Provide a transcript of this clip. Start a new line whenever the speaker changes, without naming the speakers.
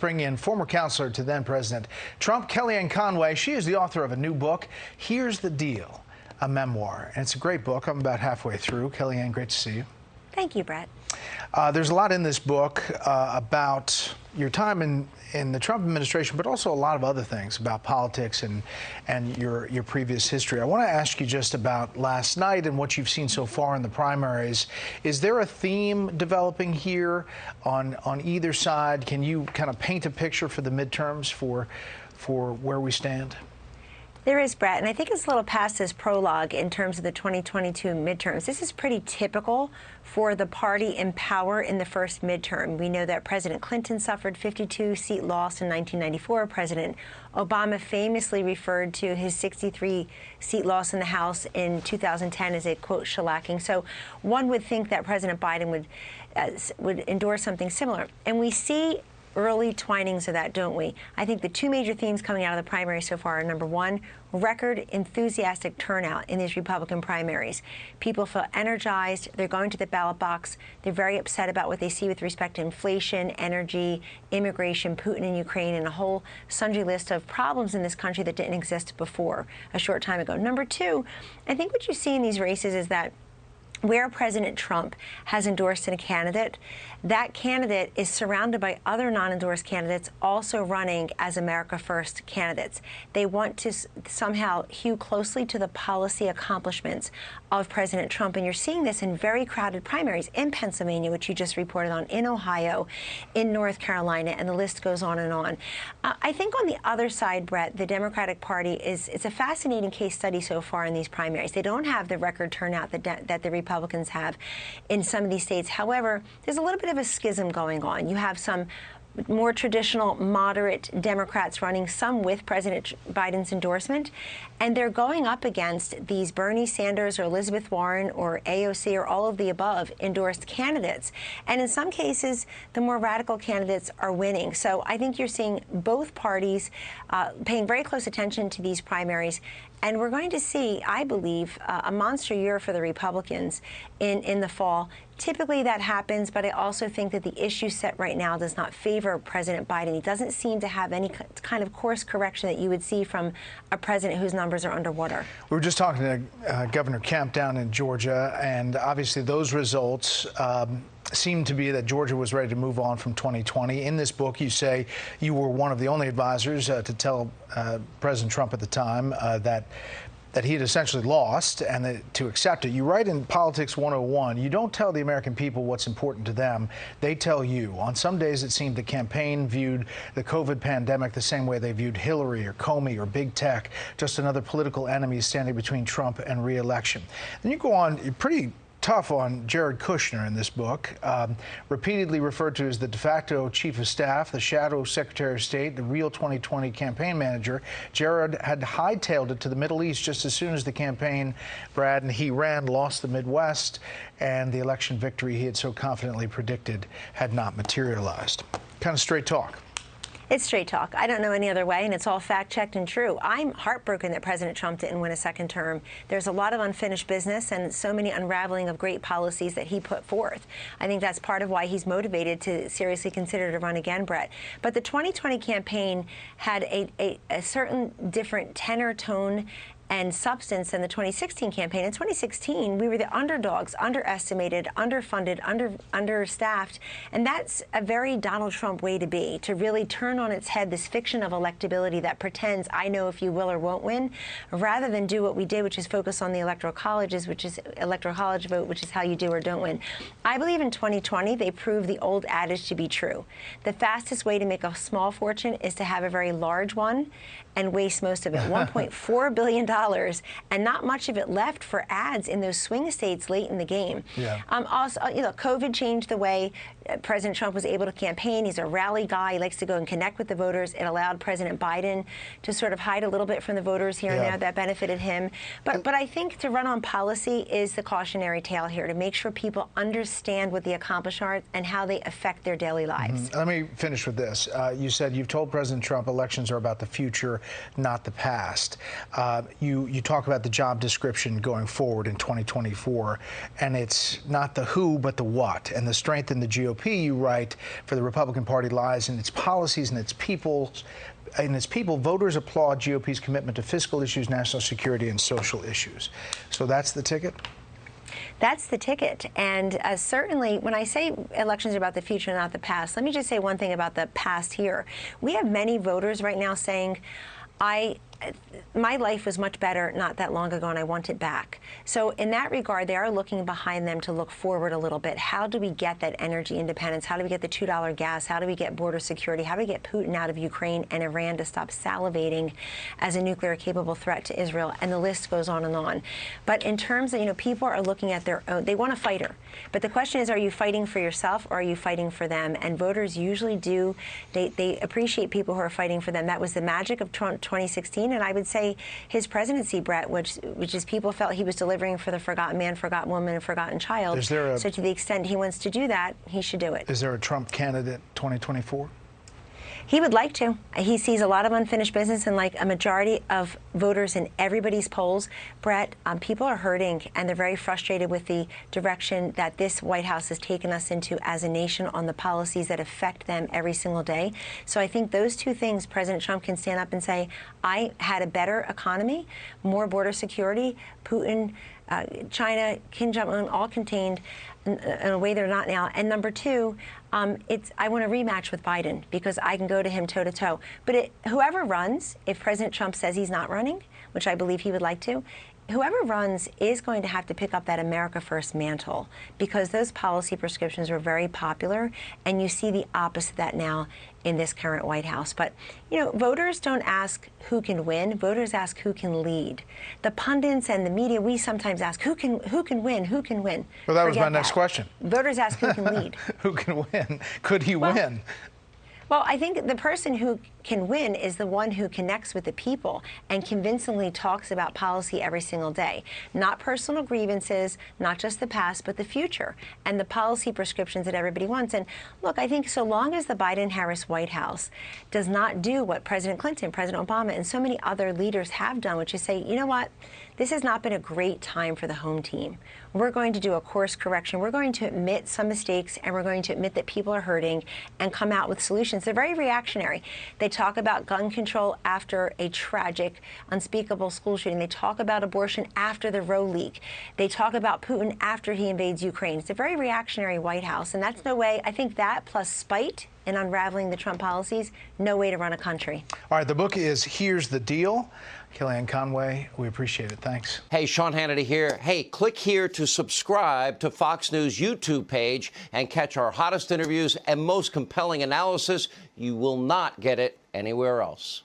bring in former counselor to then President Trump, Kellyanne Conway. She is the author of a new book, Here's the Deal, a memoir. And it's a great book. I'm about halfway through. Kellyanne, great to see you.
Thank you, Brett.
There's a lot in this book about your time in the Trump administration, but also a lot of other things about politics and your previous history. I want to ask you just about last night and what you've seen so far in the primaries. Is there a theme developing here on either side? Can you kind of paint a picture for the midterms for where we stand?
There is, Brett, and I think it's a little past this prologue in terms of the 2022 midterms. This is pretty typical for the party in power in the first midterm. We know that President Clinton suffered 52-seat loss in 1994. President Obama famously referred to his 63-seat loss in the House in 2010 as a, quote, shellacking. So one would think that President Biden would endorse something similar. And we see early twinings of that, don't we? I think the two major themes coming out of the primary so far are, number one, record enthusiastic turnout in these Republican primaries. People feel energized. They're going to the ballot box. They're very upset about what they see with respect to inflation, energy, immigration, Putin in Ukraine, and a whole sundry list of problems in this country that didn't exist before a short time ago. Number two, I think what you see in these races is that where President Trump has endorsed a candidate, that candidate is surrounded by other non-endorsed candidates also running as America First candidates. They want to somehow hew closely to the policy accomplishments of President Trump. And you're seeing this in very crowded primaries in Pennsylvania, which you just reported on, in Ohio, in North Carolina, and the list goes on and on. I think on the other side, Brett, the Democratic Party it's a fascinating case study so far in these primaries. They don't have the record turnout that the Republicans have in some of these states. However, there's a little bit of a schism going on. You have some more traditional moderate Democrats running, some with President Biden's endorsement, and they're going up against these Bernie Sanders or Elizabeth Warren or AOC or all of the above endorsed candidates. And in some cases, the more radical candidates are winning. So I think you're seeing both parties paying very close attention to these primaries. And we're going to see, I believe, a monster year for the Republicans in the fall. Typically that happens, but I also think that the issue set right now does not favor President Biden. He doesn't seem to have any kind of course correction that you would see from a president whose numbers are underwater. We
were just talking to Governor Kemp down in Georgia, and obviously those results seemed to be that Georgia was ready to move on from 2020. In this book, you say you were one of the only advisors to tell President Trump at the time that he had essentially lost and to accept it. You write in Politics 101, you don't tell the American people what's important to them. They tell you. On some days, it seemed the campaign viewed the COVID pandemic the same way they viewed Hillary or Comey or big tech, just another political enemy standing between Trump and re-election. Then you go on, you're pretty tough on Jared Kushner in this book, repeatedly referred to as the de facto chief of staff, the shadow secretary of state, the real 2020 campaign manager. Jared had hightailed it to the Middle East just as soon as the campaign, Brad, and he lost the Midwest, and the election victory he had so confidently predicted had not materialized. Kind of straight talk.
It's straight talk. I don't know any other way, and it's all fact-checked and true. I'm heartbroken that President Trump didn't win a second term. There's a lot of unfinished business and so many unraveling of great policies that he put forth. I think that's part of why he's motivated to seriously consider to run again, Brett. But the 2020 campaign had a certain different tenor, tone, and substance than the 2016 campaign. In 2016, we were the underdogs, underestimated, underfunded, understaffed, and that's a very Donald Trump way to be, to really turn on its head this fiction of electability that pretends I know if you will or won't win, rather than do what we did, which is focus on the electoral colleges, which is electoral college vote, which is how you do or don't win. I believe in 2020, they proved the old adage to be true. The fastest way to make a small fortune is to have a very large one and waste most of it. $1.4 billion, and not much of it left for ads in those swing states late in the game.
Yeah.
Also, COVID changed the way President Trump was able to campaign. He's a rally guy. He likes to go and connect with the voters. It allowed President Biden to sort of hide a little bit from the voters here and there. That benefited him. But I think to run on policy is the cautionary tale here, to make sure people understand what the accomplishments are and how they affect their daily lives.
Let me finish with this. You said you've told President Trump elections are about the future, not the past. You you talk about the job description going forward in 2024, and it's not the who, but the what. And the strength in the GOP, you write, for the Republican Party lies in its policies and its people. Voters applaud GOP's commitment to fiscal issues, national security, and social issues. So that's the ticket?
That's the ticket. And certainly, when I say elections are about the future, not the past, let me just say one thing about the past here. We have many voters right now saying, my life was much better not that long ago, and I want it back. So in that regard, they are looking behind them to look forward a little bit. How do we get that energy independence? How do we get the $2 gas? How do we get border security? How do we get Putin out of Ukraine and Iran to stop salivating as a nuclear-capable threat to Israel? And the list goes on and on. But in terms of, people are looking at their own, they want a fighter. But the question is, are you fighting for yourself or are you fighting for them? And voters usually do, they appreciate people who are fighting for them. That was the magic of 2016. And I would say his presidency, Brett, which is people felt he was delivering for the forgotten man, forgotten woman, and forgotten child. So to the extent he wants to do that, he should do it.
Is there a Trump candidate 2024?
He would like to. He sees a lot of unfinished business, and like a majority of voters in everybody's polls, Brett, people are hurting, and they're very frustrated with the direction that this White House has taken us into as a nation on the policies that affect them every single day. So I think those two things, President Trump can stand up and say, I had a better economy, more border security, Putin, China, Kim Jong-un, all contained in a way they're not now. And number two, I want a rematch with Biden because I can go to him toe-to-toe. But whoever runs, if President Trump says he's not running, which I believe he would like to, whoever runs is going to have to pick up that America First mantle because those policy prescriptions were very popular, and you see the opposite of that now in this current White House. But, voters don't ask who can win. Voters ask who can lead. The pundits and the media, we sometimes ask who can win, who can win.
Well, that was my next question.
Voters ask who can lead.
Who can win? Could he win?
Well, I think the person who can win is the one who connects with the people and convincingly talks about policy every single day. Not personal grievances, not just the past, but the future and the policy prescriptions that everybody wants. And look, I think so long as the Biden-Harris White House does not do what President Clinton, President Obama, and so many other leaders have done, which is say, you know what? This has not been a great time for the home team. We're going to do a course correction. We're going to admit some mistakes, and we're going to admit that people are hurting and come out with solutions. They're very reactionary. They talk about gun control after a tragic, unspeakable school shooting. They talk about abortion after the Roe leak. They talk about Putin after he invades Ukraine. It's a very reactionary White House, and that's no way. I think that plus spite and unraveling the Trump policies, no way to run a country.
All right, the book is Here's the Deal. Kellyanne Conway, we appreciate it. Thanks.
Hey, Sean Hannity here. Hey, click here to subscribe to Fox News YouTube page and catch our hottest interviews and most compelling analysis. You will not get it anywhere else.